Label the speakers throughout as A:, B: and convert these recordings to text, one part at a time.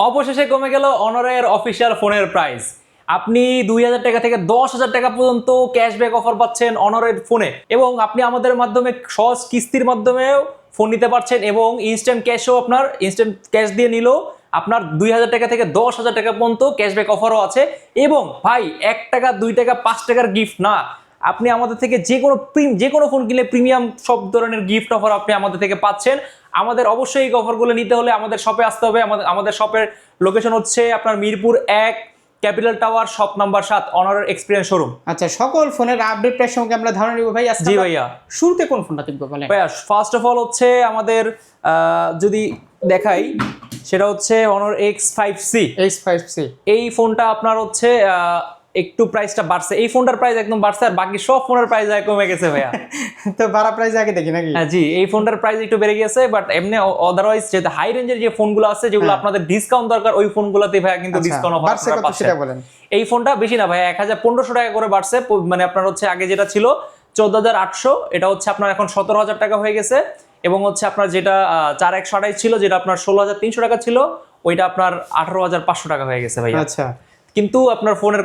A: অবশেষে কমে গেল অনরের অফিসিয়াল ফোনের প্রাইস। আপনি 2000 টাকা থেকে 10,000 টাকা পর্যন্ত ক্যাশব্যাক অফার পাচ্ছেন অনরের ফোনে, এবং আপনি আমাদের মাধ্যমে সহজ কিস্তির মাধ্যমেও ফোন নিতে পারছেন, এবং ইনস্ট্যান্ট ক্যাশও আপনার ইনস্ট্যান্ট ক্যাশ দিয়ে নিলেও আপনার 2000 টাকা থেকে 10,000 টাকা পর্যন্ত ক্যাশব্যাক অফারও আছে। এবং ভাই 1 টাকা 2 টাকা 5 টাকার গিফট না, আপনি আমাদের থেকে যে কোনো ফোন কিনলে প্রিমিয়াম সব ধরনের গিফট অফার আপনি আমাদের থেকে পাচ্ছেন। আমাদের অবশ্যই এই অফারগুলো নিতে হলে আমাদের শপে আসতে হবে। আমাদের শপের লোকেশন হচ্ছে আপনার Mirpur 1, capital tower, shop number 7, অনারের এক্সপিরিয়েন্স শোরুম।
B: আচ্ছা, সকল ফোনের আপডেট প্রাইস সম্পর্কে আমরা ধারণা নিব ভাই। আজকে
A: জি ভাইয়া,
B: শুরুতে কোন ফোনটা দেখবো বলেন
A: ভাইয়া? ফার্স্ট অফ অল হচ্ছে আমাদের যদি দেখাই, সেটা হচ্ছে অনর X5C।
B: X5C
A: এই ফোনটা আপনার হচ্ছে একটু প্রাইসটা বাড়ছে, এই ফোনটার প্রাইস একদম বাড়ছে, আর বাকি সব ফোনের প্রাইস কমে গেছে ভাইয়া।
B: তো বাড়া প্রাইস আগে দেখি নাকি?
A: হ্যাঁ জি, এই ফোনটার প্রাইস একটু বেড়ে গেছে, বাট এমনি আদারওয়াইজ যে হাই রেঞ্জের যে ফোনগুলো আছে, যেগুলো আপনাদের ডিসকাউন্ট দরকার, ওই ফোনগুলোতে ভাইয়া কিন্তু ডিসকাউন্ট অফার পাচ্ছেন।
B: সেটা বলেন।
A: এই ফোনটা বেশি না ভাইয়া, 1500 টাকা করে বাড়ছে। মানে আপনার হচ্ছে আগে যেটা ছিল 14,800, এটা হচ্ছে আপনার এখন 17,000 টাকা হয়ে গেছে। এবং হচ্ছে আপনার যেটা 4128 ছিল, যেটা আপনার 16,300 টাকা ছিল, ওইটা আপনার 18,500 টাকা হয়ে গেছে ভাইয়া।
B: আচ্ছা,
A: কিন্তু আপনার ফোনের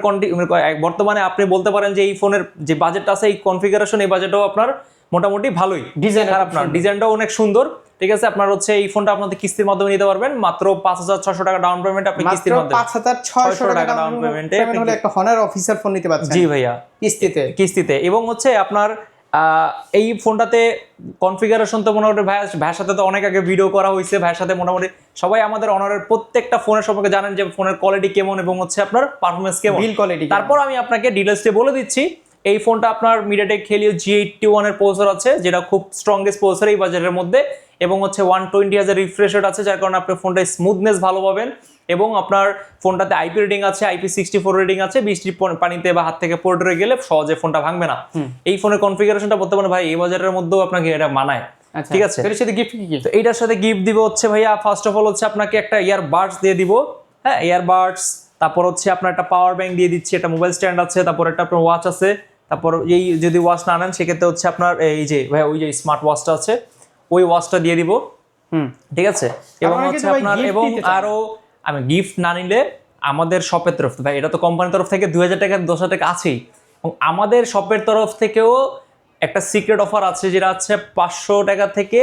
A: বর্তমানে আপনি বলতে পারেন যে এই ফোনের যে বাজেটটা আছে, এই কনফিগারেশন, এই বাজেটও আপনার মোটামুটি ভালোই। ডিজাইন খারাপ না, ডিজাইনটাও অনেক সুন্দর। ঠিক আছে, আপনার হচ্ছে এই ফোনটা আপনাদের কিস্তির মাধ্যমে নিতে পারবেন, মাত্র 5,600 টাকা ডাউন পেমেন্ট। আপনি কিস্তির মাধ্যমে
B: 5,600 টাকা ডাউন পেমেন্টে হলে একটা হনার অফিসিয়াল ফোন নিতে পারছেন।
A: জি ভাইয়া, কিস্তিতে। এবং হচ্ছে আপনার এই ফোনটাতে কনফিগারেশন তো মোটামুটি ভাইয়ের সাথে তো অনেক আগে ভিডিও করা হয়েছে, ভাইয়ের সাথে মোটামুটি সবাই আমাদের অনারের প্রত্যেকটা ফোনের সম্পর্কে জানেন যে ফোনের কোয়ালিটি কেমন এবং হচ্ছে আপনার পারফরমেন্স কেমন,
B: বিল কোয়ালিটি।
A: তারপর আমি আপনাকে ডিটেইলসে বলে দিচ্ছি। এই ফোনটা আপনার মিডিয়াটেক হেলিও G81 এর প্রসেসর আছে, যেটা খুব স্ট্রংগেস্ট প্রসেসর এই বাজারের মধ্যে, এবং হচ্ছে 120 হাজার রিফ্রেশ রেট আছে, যার কারণে আপনার ফোনটা স্মুথনেস ভালো পাবেন। এবং আপনার ফোনটাতে IP রেটিং আছে, IP64 রেটিং আছে, বৃষ্টি পানিতে বা হাত থেকে পড়ে গেলে সহজে ফোনটা ভাঙবে না। এই ফোনের কনফিগারেশনটা বলতে পারেন ভাই এই বাজারের মধ্যেও আপনাকে এটা মানায়। ঠিক আছে,
B: এর সাথে গিফট কি?
A: তো এইটার সাথে গিফট দিব হচ্ছে ভাইয়া, ফার্স্ট অফ অল হচ্ছে আপনাকে একটা ইয়ারবাডস দিয়ে দিব। হ্যাঁ, ইয়ারবাডস, তারপর হচ্ছে আপনার একটা পাওয়ার ব্যাংক দিয়ে দিচ্ছি, একটা মোবাইল স্ট্যান্ড আছে, তারপর একটা আপনার ওয়াচ আছে, তারপর এই যদি ওয়াচ না নেন সেক্ষেত্রে হচ্ছে আপনার এই যে ভাইয়া ওই যে স্মার্ট ওয়াচটা আছে, ওই ওয়াচটা দিয়ে দিব। ঠিক আছে, এবং হচ্ছে আপনার এবং আরো আমি গিফট না নিলে আমাদের শপের তরফ থেকে, ভাই এটা তো কোম্পানির তরফ থেকে 2000 টাকা 10,000 টাকা আছেই, এবং আমাদের শপের তরফ থেকেও একটা সিক্রেট অফার আছে, যেটা হচ্ছে 500 টাকা থেকে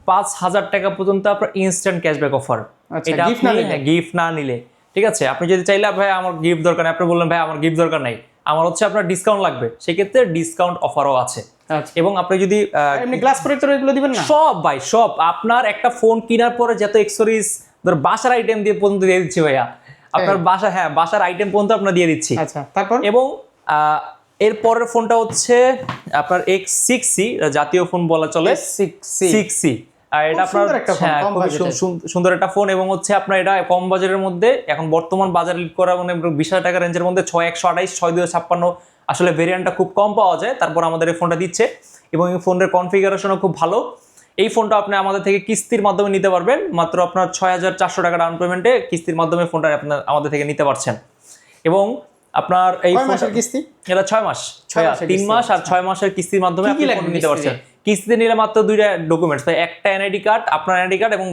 A: 5,000 টাকা পর্যন্ত আপনার ইনস্ট্যান্ট ক্যাশব্যাক অফার। এটা আপনি গিফট না নিলে, ঠিক আছে, আপনি যদি চাইলে ভাই আমার গিফট দরকার নেই, আপনি বললেন ভাই আমার গিফট দরকার নাই, আমার হচ্ছে আপনার ডিসকাউন্ট লাগবে, সেক্ষেত্রে ডিসকাউন্ট অফারও আছে। এবং আপনি যদি
B: এমনি গ্লাস প্রোটেক্টর এগুলো দিবেন না?
A: সব ভাই সব, আপনার একটা ফোন কেনার পরে যত অ্যাকসেসরিজ, ধর বাসার আইটেম দিয়ে পর্যন্ত দিয়ে দিচ্ছি ভাইয়া, আপনার বাসার আইটেম পর্যন্ত আপনার দিয়ে দিচ্ছি।
B: আচ্ছা, তারপর
A: এবং এর পরের ফোনটা হচ্ছে আপনার X6C, জাতীয় ফোন বলা চলে, 6C। আর এটা আপনার সুন্দর একটা ফোন, এবং হচ্ছে আপনার এটা কম বাজারের মধ্যে এখন বর্তমান বাজার লিড করা মানে 20,000 টাকা রেঞ্জের মধ্যে 6128, 6256 আসলে ভেরিয়েন্টটা খুব কম পাওয়া যায়, তারপর আমাদের এই ফোনটা দিচ্ছে। এবং এই ফোনের কনফিগারেশনও খুব ভালো। এই ফোনটা আপনি আমাদের থেকে কিস্তির মাধ্যমে নিতে পারবেন, মাত্র আপনার 6,400 টাকা ডাউন পেমেন্টে কিস্তির মাধ্যমে ফোনটা আপনার আমাদের থেকে নিতে পারছেন। এবং আপনার এই
B: মাসের কিস্তি,
A: এটা 6 মাস, 3 মাস আর 6 মাসের কিস্তির মাধ্যমে আপনি ফোন নিতে পারছেন। কিস্তিতে নিলে মাত্র 2টা ডকুমেন্টস, একটা এনআইডি কার্ড, আপনার এনআইডি কার্ড, এবং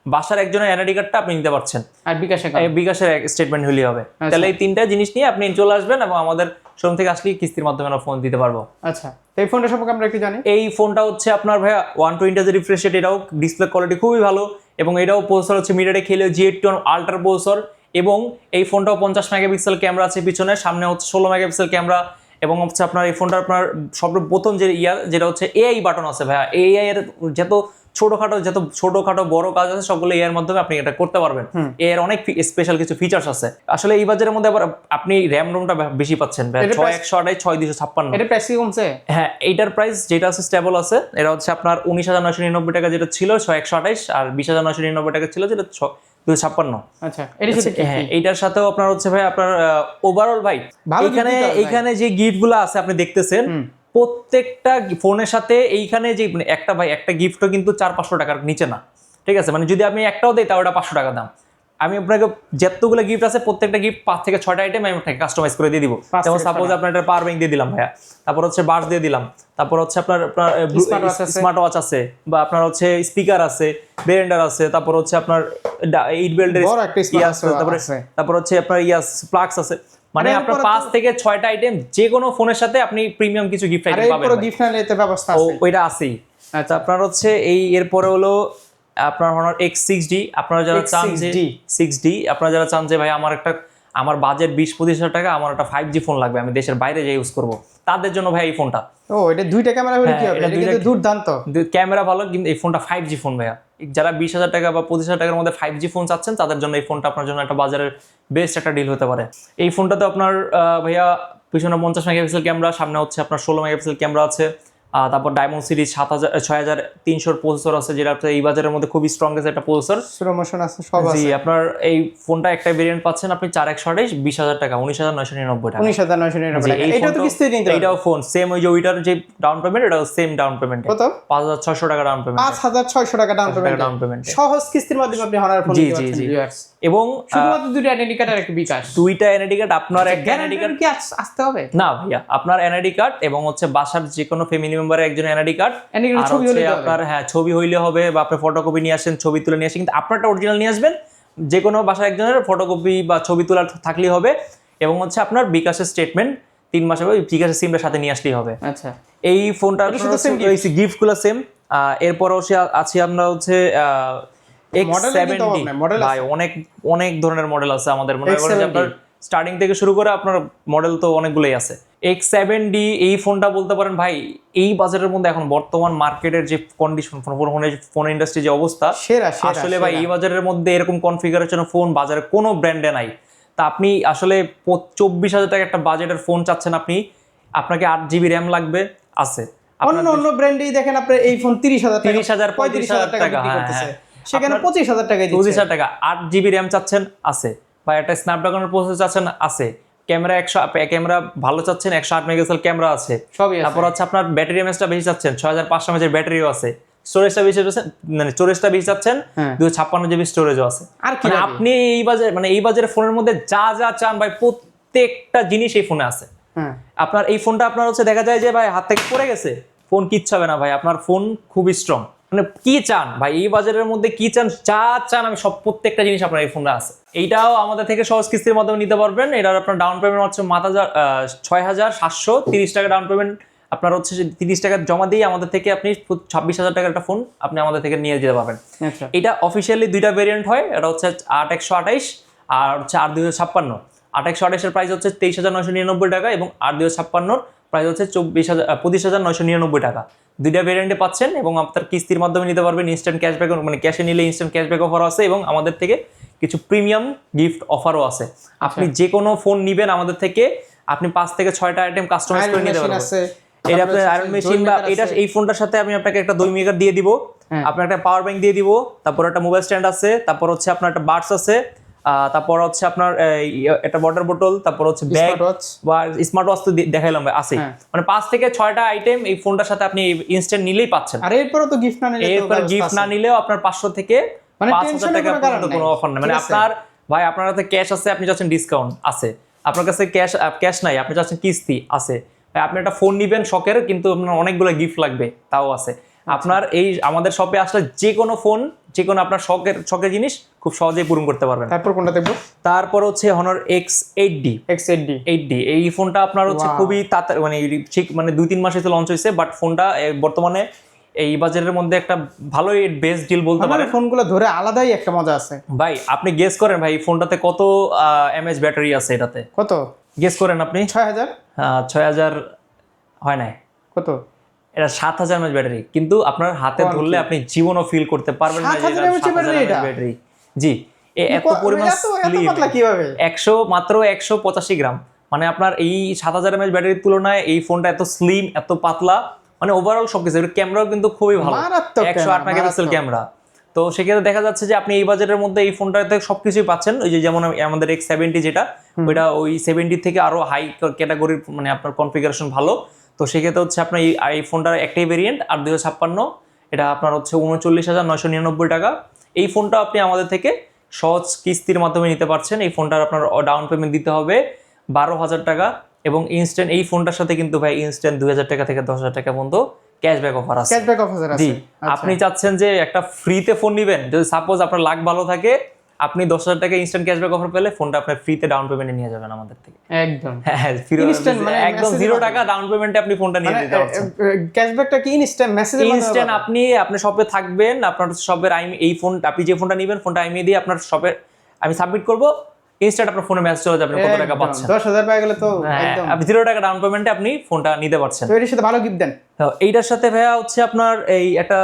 A: বাসার একজনের এনআইডি কার্ডটা আপনি নিতে পারছেন,
B: আর
A: বিকাশের স্টেটমেন্ট হলেই হবে। তাহলে এই 3টা জিনিস নিয়ে আপনি চলে আসবেন, এবং আমাদের শোরুম থেকে আসলে কিস্তির মাধ্যমে আমরা ফোন দিতে পারবো।
B: আচ্ছা, এই ফোনটা সম্পর্কে আমরা একটু জানি।
A: এই ফোনটা হচ্ছে আপনার ভাইয়া 120 হাজার রিফ্রেশ রেট, এটাও ডিসপ্লে কোয়ালিটি খুবই ভালো, এবং এটাও প্রসেসর হচ্ছে MediaTek Helio G81 ultra processor. এবং এই ফোনটাও 50 মেগাপিক্সেল ক্যামেরা আছে পিছনে, সামনে হচ্ছে 16 মেগাপিক্সেল ক্যামেরা। এবং হচ্ছে আপনার এই ফোনটা আপনার সর্বপ্রথম যে যেটা হচ্ছে AI বাটন আছে ভাইয়া, AI এর যত ছোটখাটো বড় কাজ আছে সবগুলো AI এর মাধ্যমে আপনি এটা করতে পারবেন। এর অনেক স্পেশাল কিছু ফিচার্স আছে। আসলে এই বাজারের মধ্যে আবার আপনি র্যাম রোমটা বেশি পাচ্ছেন ভাই, 6128, 6256।
B: এটা প্রাইস কি কমছে?
A: হ্যাঁ, এইটার প্রাইস যেটা আছে স্টেবল আছে, এটা হচ্ছে আপনার 19,999 টাকা যেটা ছিল 6128, আর 20,999 টাকা ছিল যেটা 256।
B: আচ্ছা,
A: হ্যাঁ, এইটার সাথেও আপনার হচ্ছে ভাই আপনার ওভারঅল ভাই এইখানে যে গিফটগুলো আছে আপনি দেখতেছেন, প্রত্যেকটা ফোনের সাথে এইখানে যে একটা গিফটও কিন্তু 400-500 টাকার নিচে না। ঠিক আছে, মানে যদি আমি একটাও দিই তাও এটা 500 টাকা দাম। আমি আপনাকে যতগুলো গিফট আছে প্রত্যেকটা গিফট 5 থেকে 6টা আইটেম আমি আপনাকে কাস্টমাইজ করে দিয়ে দিব।
B: 5
A: যেমন
B: থেকে
A: সাপোজ
B: 6টা।
A: আপনার একটা পাওয়ার ব্যাংক দিয়ে দিলাম ভাইয়া, তারপর হচ্ছে বার্স দিয়ে দিলাম, তারপর হচ্ছে আপনার
B: Smartwatch আছে।
A: স্মার্ট ওয়াচ আছে, বা আপনার হচ্ছে স্পিকার আছে, ব্লেন্ডার আছে, তারপর হচ্ছে আপনার 8 বেল্টের
B: বড় একটা smart
A: তারপরে
B: আছে।
A: তারপর হচ্ছে আপনার প্লাগস আছে। মানে
B: আর
A: আপনার
B: এরপরে
A: 5 থেকে 6টা আইটেম যে কোনো ফোনের সাথে আপনি প্রিমিয়াম কিছু গিফট
B: আর
A: আইটেম পাবেন
B: এরপরে
A: ভাই।
B: গিফট না নিতে ব্যবস্থা
A: ও
B: আছে।
A: ওইটা আছেই। আচ্ছা, আপনার হচ্ছে এরপরে হলো আপনার Honor X6D। আপনারা যারা চান যে
B: X6D
A: 6D, আপনারা যারা চান যে ভাই আমার বাজেট 20-25 হাজার টাকা, আমার একটা 5G ফোন লাগবে, আমি দেশের বাইরে যাই ইউজ করব, তাদের জন্য ভাই এই ফোনটা।
B: ও এটা দুইটা ক্যামেরা হলে কি
A: হ্যাঁ,
B: হবে?
A: এটা
B: এটা
A: দুইটা-
B: কিন্তু দুর্দান্ত।
A: ক্যামেরা ভালো, কিন্তু এই ফোনটা 5G ফোন ভাইয়া। যারা 20,000 টাকা বা 25,000 টাকার মধ্যে 5G ফোন চাচ্ছেন, তাদের জন্য এই ফোনটা আপনার জন্য একটা বাজারের বেস্ট একটা ডিল হতে পারে। এই ফোনটাতে আপনার ভাইয়া পিছনে 50 মেগাপিক্সেল ক্যামেরা, সামনে হচ্ছে আপনার 16 মেগাপিক্সেল ক্যামেরা আছে। তারপর ডায়মন্ড সিরিজ 6300 প্রসেসর আছে, যেটা আপনার এই বাজারের মধ্যে খুবই স্ট্রংগেস্ট একটা প্রসেসর।
B: স্লো মোশন আছে, সব
A: জি,
B: আছে।
A: আপনার এই ফোনটা একটা ভেরিয়েন্ট পাচ্ছেন আপনি 4128, 20,000 টাকা, 19,999 টাকা।
B: 19,999
A: জি,
B: টাকা।
A: এই
B: এটা তো
A: ফোনটাও-
B: কিস্তি নিতে হবে।
A: এইটাও ফোন সেম, ওই যে ওইটার যে ডাউন পেমেন্ট, এটাও সেম ডাউন পেমেন্ট।
B: কত?
A: 5,600 টাকা ডাউন পেমেন্ট।
B: 5,600 টাকা ডাউন পেমেন্ট।
A: Down payment.
B: সহজ কিস্তির মাধ্যমে আপনি হনার ফোন
A: জি,
B: নিতে
A: জি,
B: পারছেন
A: জি।
B: ভিউয়ার্স।
A: এবং
B: শুধুমাত্র দুইটা আইডেন্টি কার্ড আর একটা বিকাশ।
A: দুইটা এনআইডি কার্ড, আপনার একটা এনআইডি কার্ড
B: গ্যারান্টি কি আসতে হবে?
A: না ভাইয়া, আপনার এনআইডি কার্ড এবং হচ্ছে বাসার যে কোনো ফ্যামিলি মেম্বারের একজন এনআইডি কার্ড,
B: NID
A: আর
B: ছবি
A: হচ্ছে
B: হলেই হবে।
A: আপনার ছবি হইলে হবে, বা আপনি ফটোকপি নিয়ে আসেন, ছবি তুলে নিয়ে আসেন, কিন্তু আপনারটা অরিজিনাল নিয়ে আসবেন। যে কোনো বাসার একজনের ফটোকপি বা ছবি তোলা থাকলেই হবে, এবং হচ্ছে আপনার বিকাশের স্টেটমেন্ট 3 মাস হবে, বিকাশের সিমটা সাথে নিয়ে আসলেই হবে।
B: আচ্ছা।
A: এই ফোনটা
B: এটা শুধু same
A: গিফটগুলো সেম। এরপরও আছে আমরা হচ্ছে
B: Model এর কিন্তু অভাব নাই, model
A: ভাই অনেক অনেক ধরনের মডেল আছে আমাদের, মনে করেন যে
B: X70
A: আপনার স্টার্টিং থেকে শুরু করে আপনার মডেল তো অনেকগুলোই আছে। X7D এই ফোনটা বলতে পারেন ভাই, এই বাজারের মধ্যে এখন বর্তমান মার্কেটের যে কন্ডিশন, ফোন ইন্ডাস্ট্রি যে অবস্থা,
B: সেরা
A: আসলে ভাই এই বাজারের মধ্যে এরকম কনফিগারেশন ফোন বাজারে কোনো ব্র্যান্ডে নাই। তা আপনি আসলে 24,000 টাকা একটা বাজেটের ফোন চাচ্ছেন, আপনাকে 8GB র্যাম লাগবে, আছে।
B: অন্য অন্য ব্র্যান্ডেই দেখেন আপনার এই ফোন 30,000 টাকা,
A: 30,000
B: 35,000 টাকা
A: টাকা,
B: বিক্রি
A: হ্যাঁ,
B: করতেছে।
A: হ্যাঁ।
B: সেখানে 25,000 টাকায় দিচ্ছে।
A: 25,000 টাকা 8GB র্যাম চাচ্ছেন, আছে। বা একটা স্ন্যাপড্রাগনের প্রসেসর চাচ্ছেন, আছে। ক্যামেরা ভালো চাচ্ছেন, 108 মেগাপিক্সেল ক্যামেরা আছে।
B: সবই আছে।
A: তারপর হচ্ছে আপনার ব্যাটারি এমএচটা বেশি চাচ্ছেন, 6500 mAh ব্যাটারিও আছে। স্টোরেজটা বেশি চাচ্ছেন, মানে স্টোরেজটা বেশি চাচ্ছেন,
B: হ্যাঁ।
A: 256GB স্টোরেজও আছে।
B: আর কি
A: মানে
B: লাগে?
A: আপনি এই বাজারে ফোনের মধ্যে যা যা চান ভাই, প্রত্যেকটা জিনিস এই ফোনে আছে।
B: হ্যাঁ।
A: আপনার এই ফোনটা আপনার হচ্ছে দেখা যায় যে ভাই হাত থেকে পড়ে গেছে, ফোন কিচ্ছু হবে না ভাই, আপনার ফোন খুবই স্ট্রং। মানে কি চান ভাই, এই বাজারের মধ্যে কি চান, যা চান আমি প্রত্যেকটা জিনিস আপনার এই ফোনে আছে। এইটাও আমাদের থেকে সহজ কিস্তির মাধ্যমে নিতে পারবেন। এটার আপনার ডাউন পেমেন্ট হচ্ছে 6,730 টাকা ডাউন পেমেন্ট। আপনার হচ্ছে 30 টাকা জমা দিয়ে আমাদের থেকে আপনি 26,000 টাকার একটা ফোন আপনি আমাদের থেকে নিয়ে যেতে পারবেন।
B: আচ্ছা।
A: এটা অফিসিয়ালি দুইটা ভেরিয়েন্ট হয়, এটা হচ্ছে 8,128 আর হচ্ছে 8,256। 8,128 এর প্রাইস হচ্ছে 23,999 টাকা, এবং 8,256 প্রাইস হচ্ছে 25,999 টাকা। দুইটা ভেরিয়েন্টে পাচ্ছেন, এবং আপনার কিস্তির মাধ্যমে নিতে পারবেন। ইনস্ট্যান্ট ক্যাশব্যাক, মানে ক্যাশে নিলে ইনস্ট্যান্ট ক্যাশব্যাক অফারও আছে, এবং আমাদের থেকে কিছু প্রিমিয়াম গিফট অফারও আছে। আপনি যে কোনো ফোন নিবেন আমাদের থেকে, আপনি 5 থেকে 6টা আইটেম কাস্টমাইজ করে নিতে পারবেন। এটা আপনার আয়রন মেশিন, বা এটা এই ফোনটার সাথে আমি আপনাকে একটা 2 মেগার দিয়ে দিব, আপনার একটা পাওয়ার ব্যাংক দিয়ে দিব, তারপর একটা মোবাইল স্ট্যান্ড আছে, তারপর হচ্ছে আপনার একটা বাডস আছে, তারপর হচ্ছে আপনার একটা ওয়াটার বোতল, তারপর হচ্ছে ব্যাগ বা স্মার্ট ওয়াচ তো দেখাইলাম ভাই, আছে। মানে 5 থেকে 6টা আইটেম এই ফোনটার সাথে আপনি ইনস্ট্যান্ট নিলেই পাচ্ছেন।
B: আর এরপরও তো গিফট না নিলে,
A: এরপর গিফট না নিলেও আপনার 500 থেকে
B: মানে
A: 5,000 টাকা
B: টেনশনের
A: পর্যন্ত কোনো অফার নেই। মানে আপনার হাতে ক্যাশ আছে, আপনি চাচ্ছেন ডিসকাউন্ট, আছে। আপনার কাছে ক্যাশ নাই, আপনি চাচ্ছেন কিস্তি, আছে। ভাই আপনি একটা ফোন নিবেন শখের, কিন্তু আপনার অনেকগুলো গিফট লাগবে, তাও আছে। আপনার এই আমাদের শপে আসলে যে কোনো ফোন, যে কোনো আপনার শখের জিনিস খুব সহজেই পূরণ করতে পারবেন।
B: তারপর কোনটা দেখবো?
A: তারপর হচ্ছে Honor X8D। এই ফোনটা আপনার হচ্ছে খুবই তাড়াতাড়ি, মানে ঠিক মানে 2-3 মাসে তো লঞ্চ হয়েছে, বাট ফোনটা বর্তমানে এই বাজারের মধ্যে একটা ভালোই বেস্ট ডিল বলতে পারেন।
B: ফোনগুলো ধরে আলাদাই একটা মজা আছে
A: ভাই। আপনি গেস করেন ভাই, এই ফোনটাতে কত এমএএইচ ব্যাটারি আছে এটাতে?
B: কত
A: গেস করেন আপনি।
B: 6,000?
A: 6,000 হয় না,
B: কত?
A: এটা 7,000 mAh ব্যাটারি, কিন্তু আপনার হাতে ধরলে আপনি জীবনও ফিল করতে পারবেন না যে
B: 7,000 mAh
A: ব্যাটারি। জি, এত পরিমাণ স্লিম,
B: কিভাবে?
A: 185 গ্রাম। মানে আপনার এই 7,000 mAh ব্যাটারির তুলনায় এই ফোনটা এত স্লিম, এত পাতলা, মানে ওভারঅল সবকিছু। ক্যামেরাও কিন্তু খুবই ভালো, 108 মেগাপিক্সেল ক্যামেরা। তো সেক্ষেত্রে দেখা যাচ্ছে যে আপনি এই বাজেটের মধ্যে এই ফোনটাতে সবকিছুই পাচ্ছেন। ওই যে যেমন আমাদের X70 যেটা, ওইটা ওই 70 থেকে আরো হাই ক্যাটাগরির, মানে আপনার কনফিগারেশন ভালো। তো সেক্ষেত্রে হচ্ছে আপনার এই ফোনটার একটাই ভেরিয়েন্ট 8,256, এটা আপনার হচ্ছে 39,999 টাকা। এই ফোনটা আপনি আমাদের থেকে সহজ কিস্তির মাধ্যমে নিতে পারছেন। এই ফোনটার আপনার ডাউন পেমেন্ট দিতে হবে 12,000 টাকা এবং ইনস্ট্যান্ট এই ফোনটার সাথে কিন্তু ভাই ইনস্ট্যান্ট 2,000 টাকা থেকে 10,000 টাকা পর্যন্ত ক্যাশব্যাক অফার আছে।
B: ক্যাশব্যাক অফার আছে।
A: জি, আপনি চাচ্ছেন যে একটা ফ্রিতে ফোন নেবেন, যদি সাপোজ আপনার লাক ভালো থাকে, আপনি 10,000 টাকা ইনস্ট্যান্ট ক্যাশব্যাক অফার পেলে ফোনটা আপনার ফ্রিতে ডাউন পেমেন্টে নিয়ে যাবেন আমাদের থেকে।
B: একদম
A: হ্যাঁ,
B: Instant মানে
A: একদম 0 টাকা ডাউন পেমেন্টে আপনি ফোনটা নিয়ে নিতে পারছেন।
B: ক্যাশব্যাকটা কি ইনস্ট্যান্ট মেসেজের মাধ্যমে?
A: ইনস্ট্যান্ট আপনি শপে থাকবেন, আপনার শপের এই ফোন আপনি যে ফোনটা নেবেন ফোনটা আমি দিয়ে আপনার শপে আমি সাবমিট করব, ইনস্ট্যান্ট আপনার ফোনে মেসেজ চলে যাবে কত টাকা পাচ্ছেন।
B: 10,000 পাই গেলে তো একদম
A: আপনি 0 টাকা ডাউন পেমেন্টে আপনি ফোনটা নিতে পারছেন।
B: তো এর সাথে ভালো গিফট দেন।
A: তো এইটার সাথে ভাইয়া হচ্ছে আপনার এই একটা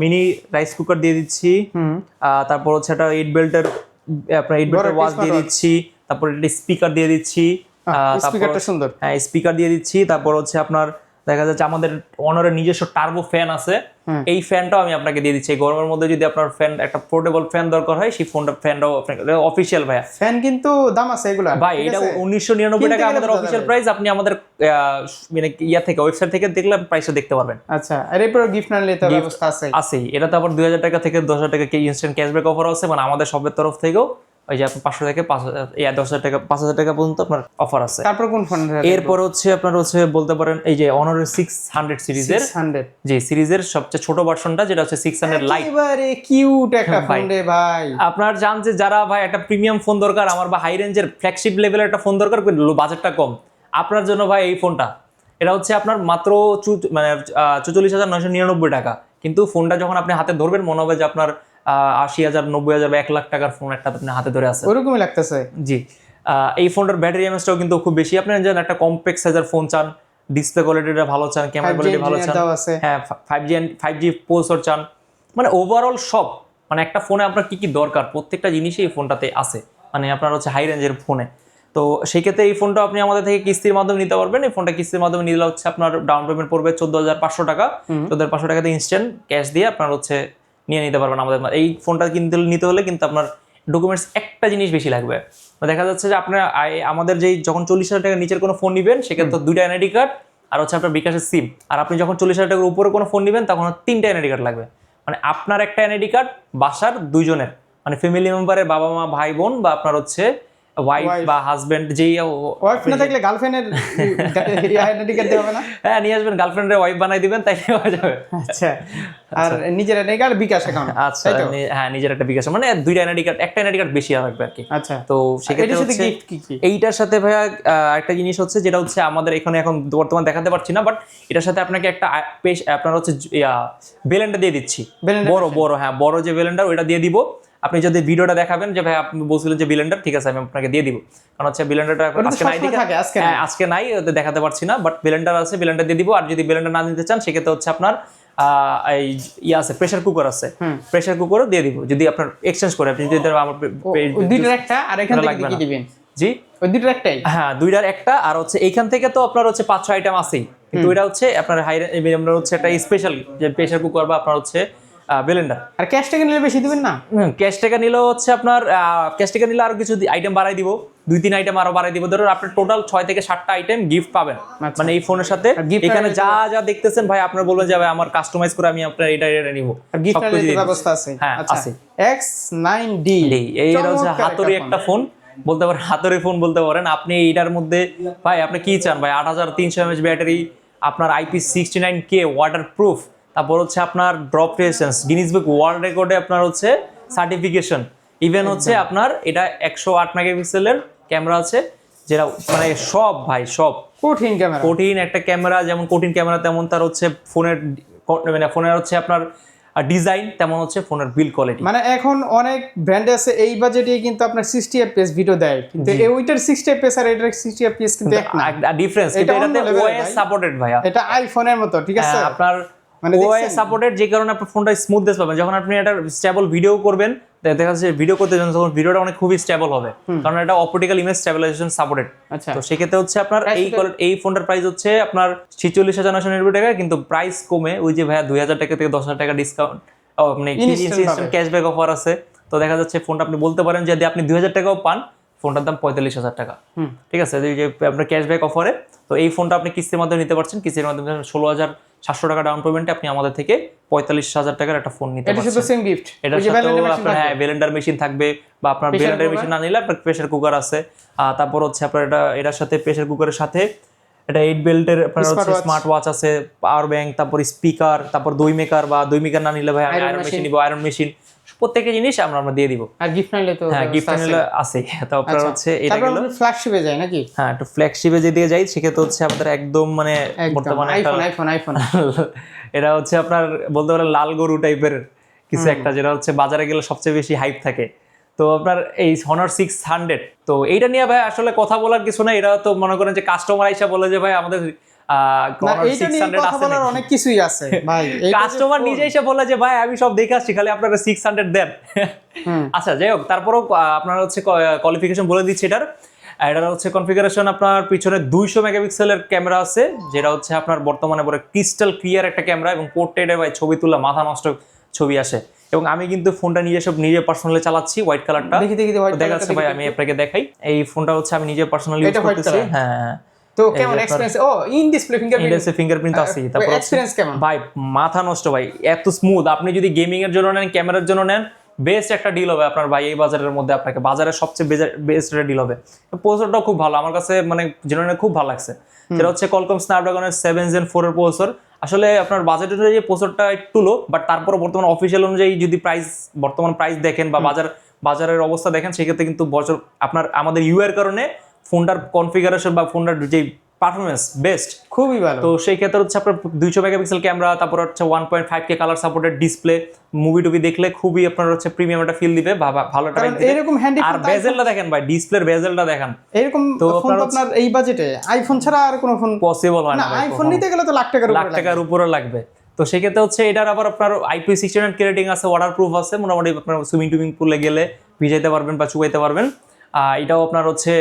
A: মিনি রাইস কুকার দিয়ে দিচ্ছি, তারপর হচ্ছে একটা 8 বেল্টের আপনার 8 বেল্টের ওয়াচ দিয়ে দিচ্ছি, তারপর একটা স্পিকার দিয়ে দিচ্ছি,
B: স্পিকারটা সুন্দর।
A: হ্যাঁ স্পিকার দিয়ে দিচ্ছি, তারপর হচ্ছে আপনার দেখা যাচ্ছে আমাদের অনারের নিজস্ব টার্বো ফ্যান আছে, এই ফ্যানটাও আমি আপনাকে দিয়ে দিচ্ছি। গরমের মধ্যে যদি আপনার ফ্যান একটা পোর্টেবল ফ্যান দরকার হয়, সেই ফ্যানটাও অফিসিয়াল ভাইয়া।
B: ফ্যান কিন্তু দাম আছে এগুলা
A: ভাই, এটা 1999 টাকা আমাদের অফিসিয়াল প্রাইস। আপনি আমাদের মানে ইয়া থেকে ওয়েবসাইট থেকে দেখলে প্রাইসটা দেখতে পারবেন।
B: আচ্ছা, আর এরপর গিফট না নিলে তো ব্যবস্থা আছে।
A: আছেই, এটা তো আবার 2,000 টাকা থেকে 10,000 টাকা ইনস্ট্যান্ট ক্যাশব্যাক অফার আছে, মানে আমাদের শপের তরফ থেকেও ওই যে আপনার 500 থেকে 10,000 টাকা 5,000 টাকা পর্যন্ত আপনার অফার আছে।
B: তারপর কোন ফোন?
A: এরপর হচ্ছে আপনার হচ্ছে বলতে পারেন এই যে অনারের 600 সিরিজের
B: 600
A: জি সিরিজের সবচেয়ে ছোট ভার্সনটা, যেটা হচ্ছে 600 লাইট।
B: এবারে কিউট একটা ফোন রে ভাই।
A: আপনার জান যে যারা ভাই একটা প্রিমিয়াম ফোন দরকার আমার, বা হাই রেঞ্জের ফ্ল্যাগশিপ লেভেলের একটা ফোন দরকার, বাজেটটা কম, আপনার জন্য ভাই এই ফোনটা। এটা হচ্ছে আপনার মাত্র 44,999 টাকা, কিন্তু ফোনটা যখন আপনি হাতে ধরবেন মনে হবে যে আপনার 80,000 90,000 বা 1 লাখ টাকার ফোন একটা আপনি হাতে ধরে আছে,
B: ওরকমই লাগতেছে।
A: জি। এই ফোনটার ব্যাটারি এমএসটাও কিন্তু খুব বেশি। আপনি যেন একটা কমপ্যাক্ট সাইজের ফোন চান, ডিসপ্লে কোয়ালিটিটা ভালো চান, ক্যামেরা কোয়ালিটি ভালো চান, হ্যাঁ 5G প্রসেসর চান, মানে ওভারঅল সব, মানে একটা ফোনে আপনার কি কি দরকার প্রত্যেকটা জিনিসই এই ফোনটাতে আছে, মানে আপনার হচ্ছে হাই রেঞ্জের ফোনে। তো সেই ক্ষেত্রে এই ফোনটা আপনি আমাদের থেকে কিস্তির মাধ্যমে নিতে পারবেন। এই ফোনটা কিস্তির মাধ্যমে নিলে হচ্ছে আপনার ডাউন পেমেন্ট পড়বে 14,500 টাকা। 14,500 টাকাতে ইনস্ট্যান্ট ক্যাশ দিয়ে আপনার হচ্ছে নিয়ে নিতে পারবেন আমাদের। এই ফোনটা নিতে হলে কিন্তু আপনার ডকুমেন্টস একটা জিনিস বেশি লাগবে। দেখা যাচ্ছে যে আপনার আমাদের যেই যখন 40,000 টাকার নিচের কোনো ফোন নেবেন সেক্ষেত্রে 2টা এনআইডি কার্ড আর হচ্ছে আপনার বিকাশের সিম। আর আপনি যখন 40,000 টাকার উপরে কোনো ফোন নেবেন তখন 3টা এনআইডি কার্ড লাগবে, মানে আপনার একটা এনআইডি কার্ড বাসার 2 জনের, মানে ফ্যামিলি মেম্বারের বাবা মা ভাই বোন বা আপনার হচ্ছে ওয়াইফ বা হাজবেন্ড, যেই
B: ওয়াইফ না থাকলে গার্লফ্রেন্ডের আইডেন্টি কার্ড দেবে না?
A: হ্যাঁ নিয়ে আসবেন, গার্লফ্রেন্ডের ওয়াইফ বানাই দিবেন, তাই হয়ে যাবে।
B: আচ্ছা, আর নিজের আইডেন্টি কার্ড বিকাশ অ্যাকাউন্ট।
A: আচ্ছা, হ্যাঁ নিজের একটা বিকাশ, মানে 2টা এনআইডি কার্ড, একটা এনআইডি কার্ড বেশি রাখবে আর কি।
B: আচ্ছা,
A: তো সেক্ষেত্রে হচ্ছে
B: গিফট কি
A: এইটার সাথে ভাইয়া একটা জিনিস হচ্ছে যেটা হচ্ছে আমাদের এখানে এখন বর্তমান দেখাতে পারছি না, বাট এটার সাথে আপনাকে একটা আপনার হচ্ছে ব্লেন্ডার দিয়ে দিচ্ছি, বড় হ্যাঁ বড় যে ব্লেন্ডার ওইটা দিয়ে দিব। আপনি যদি ভিডিওটা দেখাবেন যে ভাই আপনি বলছিলেন যে ব্লেন্ডার, ঠিক আছে আমি আপনাকে দিয়ে দিব, কারণ হচ্ছে ব্লেন্ডারটা আজকে নাই দেখাতে পারছি না, বাট ব্লেন্ডার আছে, ব্লেন্ডার দিয়ে দিব। আর যদি ব্লেন্ডার না দিতে চান সেক্ষেত্রে হচ্ছে আপনার এই আছে প্রেসার কুকার আছে, প্রেসার কুকারও দিয়ে দিব যদি আপনার এক্সচেঞ্জ করে। আপনি যদি আমার
B: দুইটার একটা আর এখান থেকে কি দিবেন?
A: জি
B: ওই দুইটার একটাই?
A: হ্যাঁ দুইটার একটা, আর হচ্ছে এইখান থেকে তো আপনার হচ্ছে 5-6 আইটেম আছেই, কিন্তু এটা হচ্ছে আপনার আপনার হচ্ছে একটা স্পেশাল যে প্রেসার কুকার বা আপনার হচ্ছে ব্লেন্ডার।
B: আর ক্যাশ টাকা নিলে বেশি দিবেন না?
A: ক্যাশ টাকা নিলেও হচ্ছে আপনার ক্যাশ টাকা নিলে আরো কিছু আইটেম বাড়াই দিব, 2-3 আইটেম আরো বাড়াই দিব। ধরুন আপনার টোটাল 6 থেকে 7টা আইটেম গিফট পাবেন, মানে এই ফোনের সাথে। এখানে যা যা দেখতেছেন ভাই আপনার বলবেন যে ভাই আমার কাস্টমাইজ করে আমি আপনার এটা নিব,
B: গিফটের ব্যবস্থা আছে।
A: হ্যাঁ আছে।
B: X9D
A: এই হচ্ছে হাতুড়ি একটা ফোন বলতে পারেন, হাতুড়ি ফোন বলতে পারেন আপনি। এইটার মধ্যে ভাই আপনি কি চান ভাই? 8,300 mAh ব্যাটারি, আপনার IP69K ওয়াটার প্রুফ, তারপর হচ্ছে আপনার ড্রপ রেজিস্ট্যান্স, গিনিস বুক ওয়ার্ল্ড রেকর্ডে আপনার হচ্ছে সার্টিফিকেশন, ইভেন হচ্ছে আপনার এটা 108 মেগাপিক্সেলের ক্যামেরা আছে, যেটা মানে সব ভাই সব
B: কঠিন ক্যামেরা,
A: কঠিন একটা ক্যামেরা। যেমন কঠিন ক্যামেরা তেমন তার হচ্ছে ফোনের মানে ফোনের হচ্ছে আপনার ডিজাইন, তেমন হচ্ছে ফোনের বিল্ড কোয়ালিটি।
B: মানে এখন অনেক ব্র্যান্ড আছে এই বাজেটে কিন্তু আপনার 60 fps ভিডিও দেয়, কিন্তু ওইটার 60 fps আর এটার 60 fps কিন্তু এক না,
A: ডিফারেন্স। কিন্তু এটাতে ওএস সাপোর্টেড ভাইয়া,
B: এটা আইফোনের মতো, ঠিক আছে?
A: আপনার মানে ওএস সাপোর্টেড, যে কারণে আপনার ফোনটা স্মুথনেস পাবেন। যখন আপনি এটা স্টেবল ভিডিও করবেন, দেখা যাচ্ছে ভিডিও করতে যান তখন ভিডিওটা অনেক খুবই স্টেবল হবে, কারণ এটা অপটিক্যাল ইমেজ স্টেবিলাইজেশন সাপোর্টেড। তো সেক্ষেত্রে হচ্ছে আপনার এই ফোনটার প্রাইস হচ্ছে আপনার 46,999 টাকা, কিন্তু প্রাইস কমে ওই যে ভাইয়া 2,000 টাকা থেকে 10,000 টাকা ডিসকাউন্ট, মানে ইনস্ট্যান্ট ক্যাশব্যাক অফার আছে। তো দেখা যাচ্ছে ফোনটা আপনি বলতে পারেন যদি আপনি 2,000 টাকাও পান, ফোনটার দাম 45,000 টাকা, ঠিক আছে? এই যে আপনার ক্যাশব্যাক অফারে। তো এই ফোনটা আপনি কিস্তির মাধ্যমে নিতে পারছেন, কিস্তির মাধ্যমে 700 টাকা ডাউন পেমেন্টে আপনি আমাদের থেকে 45,000 টাকার একটা ফোন নিতে
B: এটা শুধু
A: পারছেন।
B: সেম গিফট
A: এটার সাথেও আপনার হ্যাঁ ব্লেন্ডার মেশিন থাকবে, বা আপনার ব্লেন্ডার মেশিন না নিলে আপনার প্রেসার কুকার আছে। তারপর হচ্ছে আপনার এটার সাথে প্রেসার কুকারের সাথে এটা 8 বেল্টের আপনার হচ্ছে স্মার্ট ওয়াচ আছে, পাওয়ার ব্যাংক, তারপর স্পিকার, তারপর দই মেকার, বা দই মেকার না নিলে ভাই আমি আয়রন মেশিন নিব, আয়রন মেশিন, প্রত্যেকটা জিনিস আমরা দিয়ে দিব।
B: আর গিফট নিলে তো
A: হ্যাঁ গিফট নিলে আছে। তো আপনার হচ্ছে এটা
B: তারপর ফ্ল্যাগশিপে যায় নাকি?
A: হ্যাঁ একটু ফ্ল্যাগশিপে যদি যাই সেক্ষেত্রে হচ্ছে আমাদের একদম মানে বর্তমানে
B: আইফোন
A: এটা হচ্ছে আপনার বলতে পারেন লাল গরু টাইপের কিছু একটা, যেটা হচ্ছে বাজারে গেলে সবচেয়ে বেশি হাইপ থাকে। তো আপনার এই Honor 600, তো এইটা নিয়ে ভাই আসলে কথা বলার কিছু না। এটা তো মনে করেন যে কাস্টমার আইসা বলে যে ভাই আমাদের Honor 600 আছে নাকি?
B: অনেক কিছুই আছে ভাই,
A: কাস্টমার নিজে এসে বলে যে ভাই আমি সব দেখে আসছি, খালি আপনারা 600 দেন। আচ্ছা যাই হোক, তারপরও আপনার হচ্ছে কোয়ালিফিকেশন বলে দিচ্ছি এটার হচ্ছে কনফিগারেশন আপনার পিছনে 200 মেগাপিক্সেলের ক্যামেরা আছে, যেটা হচ্ছে আপনার বর্তমানে পরে ক্রিস্টাল ক্লিয়ার একটা ক্যামেরা, এবং পোর্ট্রেটে ভাই ছবি তুললে মাথা নষ্ট ছবি আসে। এবং আমি কিন্তু ফোনটা নিজে পার্সোনালি চালাচ্ছি, হোয়াইট কালারটা দেখাচ্ছে ভাই, আমি আপনাকে দেখাই। এই ফোনটা হচ্ছে আমি নিজে পার্সোনালি ইউজ করতেছি। হ্যাঁ
B: তো কেমন এক্সপেরিয়েন্স? ও ইন ডিসপ্লে
A: ফিঙ্গারপ্রিন্ট আছে। তারপর
B: এক্সপেরিয়েন্স কেমন
A: ভাই? মাথা নষ্ট ভাই, এত স্মুথ। আপনি যদি গেমিং এর জন্য নেন, ক্যামেরার জন্য নেন, বেস্ট একটা ডিল হবে আপনার ভাই। এই বাজারের মধ্যে আপনাকে বাজারের সবচেয়ে বেস্ট একটা ডিল হবে। প্রসেসরটাও খুব ভালো আমার কাছে, মানে জেনুইনলি খুব ভালো লাগছে। সেটা হচ্ছে Qualcomm Snapdragon 7 Gen 4 এর প্রসেসর। আসলে আপনার বাজেটের যে প্রসেসরটা একটু লো, বাট তারপর বর্তমান অফিসিয়াল অনুযায়ী যদি বর্তমান প্রাইস দেখেন বা বাজারের অবস্থা দেখেন, সেক্ষেত্রে কিন্তু বছর আপনার আমাদের ইউ এর কারণে ফোনটার কনফিগারেশন বা ফোনটার যে পারফরমেন্স বেস্ট,
B: খুবই ভালো।
A: তো সেই ক্ষেত্রে হচ্ছে আপনার 200 মেগাপিক্সেল ক্যামেরা, তারপর হচ্ছে 1.5K colour supported display, movie টুভি দেখলে খুবই আপনার হচ্ছে প্রিমিয়াম একটা ফিল দিবে, ভালো একটা
B: এরকম হ্যান্ডি।
A: আর বেজেলটা দেখেন ভাই, ডিসপ্লের বেজেলটা দেখেন,
B: এরকম ফোন তো আপনার এই বাজেটে আইফোন ছাড়া আর কোনো ফোন
A: পসিবল হয় না।
B: আইফোন নিতে গেলে তো লাখ টাকার
A: উপরে লাগবে। তো সেই ক্ষেত্রে হচ্ছে এটার আবার আপনার IP69 রেটিং আছে, ওয়াটারপ্রুফ আছে, মোটামুটি আপনার সুইমিং পুলে গেলে ভিজাইতে পারবেন বা চুবাইতে পারবেন। এটাও আপনার হচ্ছে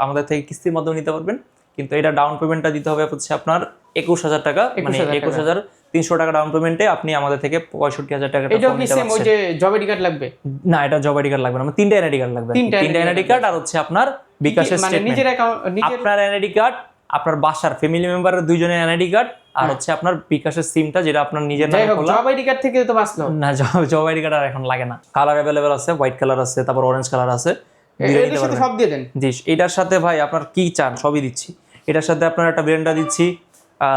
A: আমাদের থেকে কিস্তির মাধ্যমে নিতে পারবেন, কিন্তু এটা ডাউন পেমেন্টটা দিতে হবে হচ্ছে আপনার 21,000 টাকা, মানে 21,300 টাকা ডাউন পেমেন্টে আপনি আমাদের থেকে 65,000 টাকা
B: এটা কি সেম ওই যে জব আইডি কার্ড লাগবে?
A: না, এটা জব আইডি কার্ড লাগবে না, আমার 3টা এনআইডি কার্ড লাগবে। 3টা এনআইডি কার্ড আর হচ্ছে আপনার বিকাশের স্টেটমেন্ট,
B: নিজের অ্যাকাউন্ট,
A: আপনার এনআইডি কার্ড, আপনার বাসার ফ্যামিলি মেম্বারের 2জনের এনআইডি কার্ড, আর হচ্ছে আপনার বিকাশের সিমটা যেটা আপনার নিজের নামে খোলা।
B: জব আইডি কার্ড থেকে তো বাঁচলো না।
A: জব আইডি কার্ড আর এখন লাগে না। কালার अवेलेबल আছে, হোয়াইট কালার আছে, তারপর অরেঞ্জ কালার আছে।
B: এর সাথে সব দিয়ে দেন? জি,
A: এটার সাথে ভাই আপনার কি চান সবই দিচ্ছি। এটার সাথে আপনার একটা ব্লেন্ডার দিচ্ছি,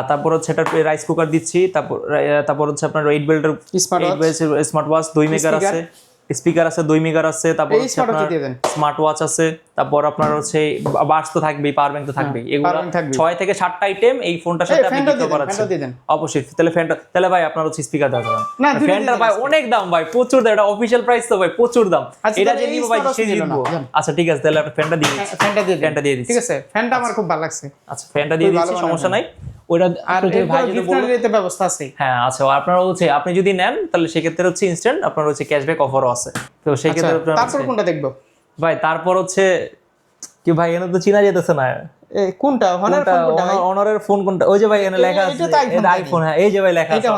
A: তারপর হচ্ছে একটা রাইস কুকার দিচ্ছি, তারপর হচ্ছে আপনার 8 বেল্টের স্মার্ট ওয়াচ, 2 মেগার আছে, স্পিকার আছে, 2 মেগার আছে, তারপর হচ্ছে আপনার স্মার্ট ওয়াচ আছে, তারপর আপনার হচ্ছে বাস তো থাকবেই, পাওয়ার ব্যাংক তো থাকবেই। এগুলো 6 থেকে 7টা আইটেম এই ফোনটার সাথে আপনি দিতে পারছেন। অবশ্যই। তাহলে ভাই আপনার হচ্ছে স্পিকার দাও যাবেন না, ফ্যানটার ভাই অনেক দাম ভাই, প্রচুর দাম। এটা অফিশিয়াল প্রাইস তো ভাই, প্রচুর দাম। এটা যে নিব ভাই সে জিতবো। আচ্ছা ঠিক আছে, তাহলে আপনি ফ্যানটা দিয়ে দিচ্ছি। ফ্যানটা দিয়ে দিচ্ছি,
B: ঠিক আছে। ফ্যানটা আমার খুব ভালো লাগছে।
A: আচ্ছা ফ্যানটা দিয়ে দিচ্ছি, সমস্যা নাই। ওটা
B: আর ভাই যদি বলেন এতে ব্যবস্থা আছে?
A: হ্যাঁ আছে। আপনারা হচ্ছে আপনি যদি নেন তাহলে সেক্ষেত্রে হচ্ছে ইনস্ট্যান্ট আপনার হচ্ছে ক্যাশব্যাক অফারও আছে। তো সেই ক্ষেত্রে
B: তারপর কোনটা দেখবো
A: ভাই? তারপর হচ্ছে কি ভাই, এনে তো চিনা যেতেছে না
B: কোনটা
A: অনারের ফোন কোনটা? ওই যে ভাই এখানে লেখা আছে আইফোন। হ্যাঁ এই যে ভাই লেখা আছে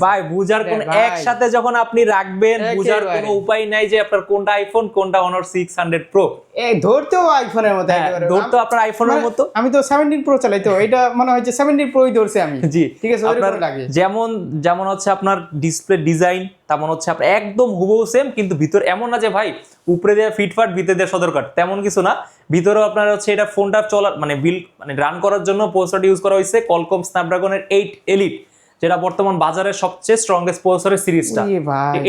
A: ভাই, বুঝার কোন একসাথে যখন আপনি রাখবেন, বুঝার কোনো উপায় নাই যে আপনার কোনটা আইফোন কোনটা Honor 600 Pro।
B: ধরতেও আইফোনের মতো, একেবারে
A: ধরতেও আপনার আইফোনের মতো।
B: আমি তো 17 Pro চালাই, তো এটা মনে হয় যে 17 Pro ধরছি আমি।
A: জি
B: ঠিক আছে। ওইরকম লাগে,
A: যেমন হচ্ছে আপনার ডিসপ্লে ডিজাইন, তেমন হচ্ছে আপনার একদম হুবহু সেম, কিন্তু ভিতর এমন না যে ভাই উপরে দেওয়া ফিটফাট ভিতরে দেওয়া সদরকাট, তেমন কিছু না। ভিতরেও আপনার হচ্ছে এটা ফোনটা চলার মানে রান করার জন্য প্রসেসরটা ইউজ করা হয়েছে Qualcomm Snapdragon 8 Elite, যেটা বর্তমান বাজারের সবচেয়ে স্ট্রংগেস্ট প্রসেসরের সিরিজটা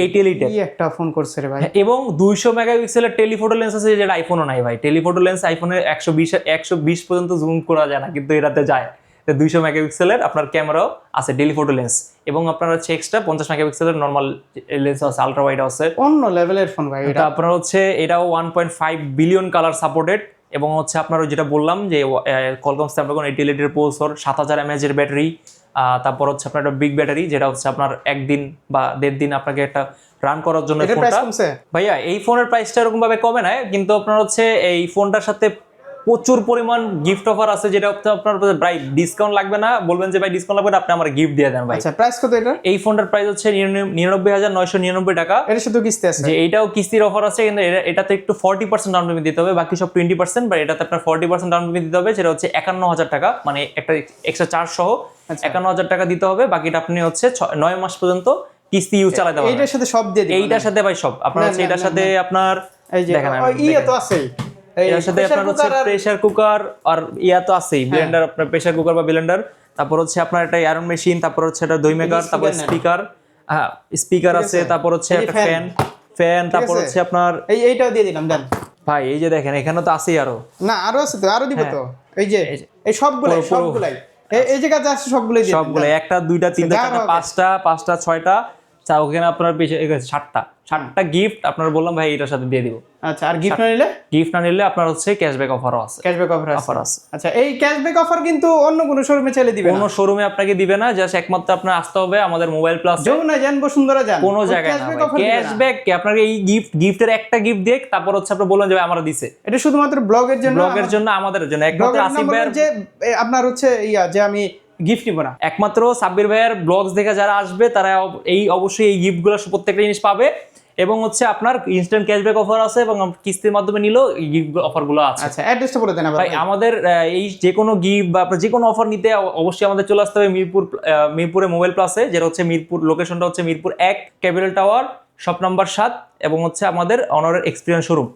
A: 8 Elite।
B: কি একটা ফোন করছে রে ভাই।
A: এবং 200 মেগাপিক্সেলের টেলিফোটো লেন্স আছে, যেটা আইফোনও নাই ভাই। টেলিফোটো লেন্স আইফোনের 120 পর্যন্ত জুম করা যায় না, কিন্তু এটাতে যায়। 200 মেগাপিক্সেলের আপনার ক্যামেরাও আছে, টেলিফোটো লেন্স, এবং আপনার হচ্ছে এক্সট্রা 50 মেগাপিক্সেলের নরমাল লেন্স আছে, আলট্রা ওয়াইড আছে।
B: অন্য লেভেলের ফোন ভাই এটা।
A: আপনার হচ্ছে এটাও 1.5 বিলিয়ন কালার সাপোর্টেড, এবং হচ্ছে আপনার যেটা বললাম যে Qualcomm Snapdragon 8 Elite এর প্রসেসর, 7000 mAh এর ব্যাটারি, তারপর হচ্ছে আপনার একটা বিগ ব্যাটারি, যেটা হচ্ছে আপনার একদিন বা 1.5 দিন আপনাকে একটা রান করার জন্য ফোনটা। ভাইয়া এই ফোনের প্রাইসটা এরকম ভাবে কমে না, কিন্তু আপনার হচ্ছে এই ফোনটার সাথে প্রচুর পরিমাণ গিফট অফার আছে, যেটা হচ্ছে আপনার ভাই ডিসকাউন্ট লাগবে না, বলবেন যে ভাই ডিসকাউন্ট লাগবে না, আপনি আমার গিফট দিয়ে দেন ভাই।
B: আচ্ছা প্রাইস কত এটা?
A: এই ফোনটার প্রাইস হচ্ছে 99,999 টাকা।
B: এর সাথে কিস্তি আছে?
A: যে এইটাও কিস্তির অফার আছে, কিন্তু এটাতে একটু 40% ডাউন পেমেন্ট দিতে হবে, বাকি সব 20%, বা এটাতে আপনার 40% ডাউন পেমেন্ট দিতে হবে, সেটা হচ্ছে 51,000 টাকা, মানে একটা এক্সট্রা চার্জ সহ 51,000 টাকা দিতে হবে। বাকিটা আপনি হচ্ছে 9 মাস পর্যন্ত কিস্তি ইউজ চালাতে পারবেন।
B: এইটার সাথে সব দিয়ে দিবেন?
A: এইটার সাথে ভাই সব আপনার হচ্ছে, এটার সাথে আপনার
B: এই যে
A: দেখেন
B: ইয়া তো আছে,
A: এর সাথে আপনার হচ্ছে প্রেসার কুকার আর ইয়া তো আছেই, ব্লেন্ডার, আপনার প্রেসার কুকার বা ব্লেন্ডার, তারপর হচ্ছে আপনার একটা আয়রন মেশিন, তারপর হচ্ছে একটা দই মেকার, তারপর স্পিকার, হ্যাঁ স্পিকার আছে, তারপর হচ্ছে একটা ফ্যান, তারপর হচ্ছে আপনার
B: এইটাও দিয়ে দিলাম দেন
A: ভাই। এই যে দেখেন এখানে তো আছেই আরো,
B: না আরো আছে তো, আরো দিব তো। এই যে এই সবগুলাই এই যে কাছে আছে সবগুলাই দিয়ে
A: সবগুলো, একটা দুইটা তিনটা চারটা পাঁচটা ছয়টা, ওখানে আপনার 7টা গিফট আপনার বললাম ভাই এটার সাথে দিয়ে দিব।
B: আচ্ছা আর গিফট না নিলে?
A: গিফট না নিলে আপনার হচ্ছে ক্যাশব্যাক অফারও আছে।
B: ক্যাশব্যাক অফার
A: আছে।
B: আচ্ছা এই ক্যাশব্যাক অফার কিন্তু অন্য কোনো শোরুমে চাইলে দিবে না?
A: কোনো শোরুমে আপনাকে দিবে না, জাস্ট একমাত্র আপনার আসতে হবে আমাদের মোবাইল প্লাস।
B: যমুনা যান, বসুন্ধরা যান,
A: কোনো জায়গায় না ক্যাশব্যাক কি আপনার এই গিফটের একটা গিফট দেখ, তারপর হচ্ছে আপনি বললেন যে আমরা দিছে।
B: এটা শুধুমাত্র ব্লগের জন্য,
A: আমাদের জন্য একমাত্র আসিফ ভাইয়ের
B: যে আপনার হচ্ছে যে আমি গিফট নিব না,
A: একমাত্র সাব্বির ভাইয়ের ব্লগস দেখে যারা আসবে তারা অবশ্যই এই গিফটগুলো প্রত্যেকটা জিনিস পাবে, এবং হচ্ছে আপনার ইনস্ট্যান্ট ক্যাশব্যাক অফার আছে, এবং কিস্তির মাধ্যমে নিলেও এই গিফট অফারগুলো আছে।
B: আচ্ছা অ্যাড্রেসটা বলে দেন
A: ভাই। আমাদের এই যে কোনো গিফট বা আপনার যে কোনো অফার নিতে অবশ্যই আমাদের চলে আসতে হবে মিরপুরে মোবাইল প্লাসে, যেটা হচ্ছে মিরপুর, লোকেশনটা হচ্ছে Mirpur 1 capital tower, shop number 7, এবং হচ্ছে আমাদের অনারের এক্সপিরিয়েন্স শোরুম।